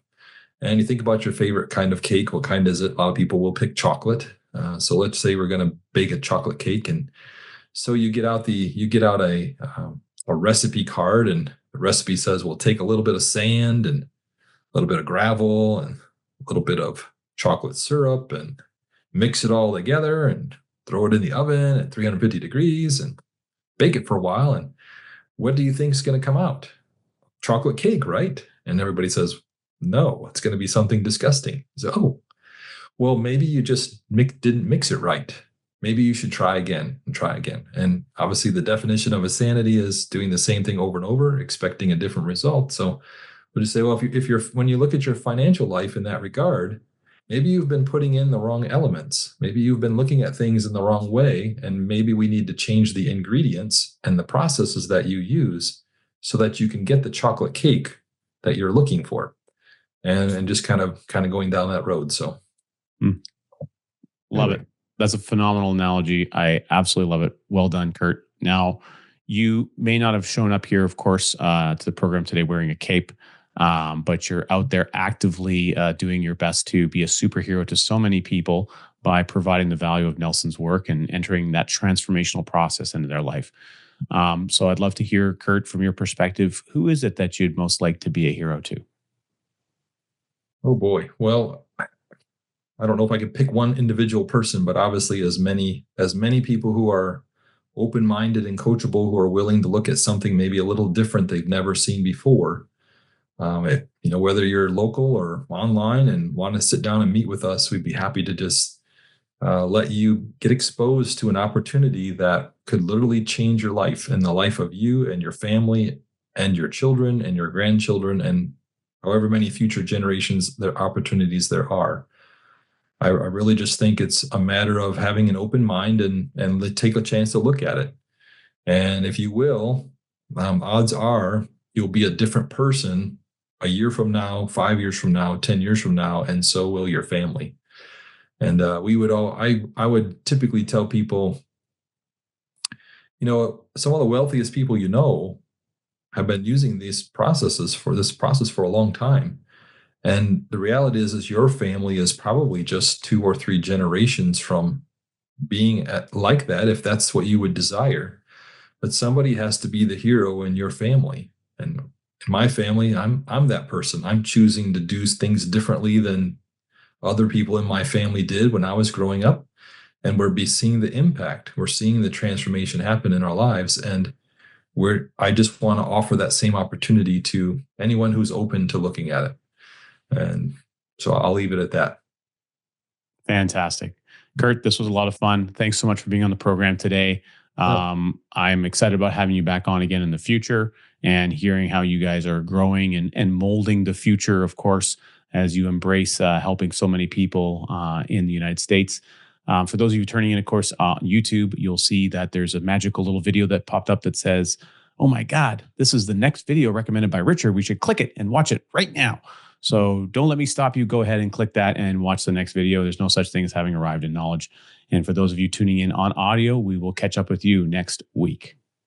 And you think about your favorite kind of cake. What kind is it? A lot of people will pick chocolate. So let's say we're going to bake a chocolate cake, and so you get out a recipe card, and the recipe says, well, take a little bit of sand and a little bit of gravel and a little bit of chocolate syrup and mix it all together and throw it in the oven at 350 degrees and bake it for a while. And what do you think is going to come out? Chocolate cake, right? And everybody says, no, it's going to be something disgusting. So, oh, well, maybe you just didn't mix it right. Maybe you should try again and try again. And obviously the definition of insanity is doing the same thing over and over, expecting a different result. So we'll just say, well, when you look at your financial life in that regard, maybe you've been putting in the wrong elements. Maybe you've been looking at things in the wrong way. And maybe we need to change the ingredients and the processes that you use so that you can get the chocolate cake that you're looking for. And just kind of going down that road. So love it. That's a phenomenal analogy. I absolutely love it. Well done, Kurt. Now, you may not have shown up here, of course, to the program today wearing a cape. but you're out there actively doing your best to be a superhero to so many people by providing the value of Nelson's work and entering that transformational process into their life. So I'd love to hear, Kurt, from your perspective, who is it that you'd most like to be a hero to? Oh boy. Well, I don't know if I could pick one individual person, but obviously as many people who are open-minded and coachable, who are willing to look at something maybe a little different they've never seen before. Whether you're local or online and want to sit down and meet with us, we'd be happy to just let you get exposed to an opportunity that could literally change your life and the life of you and your family and your children and your grandchildren and however many future generations there opportunities there are. I really just think it's a matter of having an open mind and take a chance to look at it. And if you will, odds are you'll be a different person a year from now, 5 years from now, 10 years from now, and so will your family. And I would typically tell people, some of the wealthiest people have been using this process for a long time. And the reality is your family is probably just 2 or 3 generations from being like that, if that's what you would desire. But somebody has to be the hero in your family. And in my family, I'm that person. I'm choosing to do things differently than other people in my family did when I was growing up. And we're seeing the impact. We're seeing the transformation happen in our lives. And I just want to offer that same opportunity to anyone who's open to looking at it. And so I'll leave it at that. Fantastic. Kurt, this was a lot of fun. Thanks so much for being on the program today. I'm excited about having you back on again in the future and hearing how you guys are growing and molding the future, of course, as you embrace helping so many people in the United States. For those of you turning in, of course, on YouTube, you'll see that there's a magical little video that popped up that says, "Oh my God, this is the next video recommended by Richard. We should click it and watch it right now." So don't let me stop you. Go ahead and click that and watch the next video. There's no such thing as having arrived in knowledge. And for those of you tuning in on audio, we will catch up with you next week.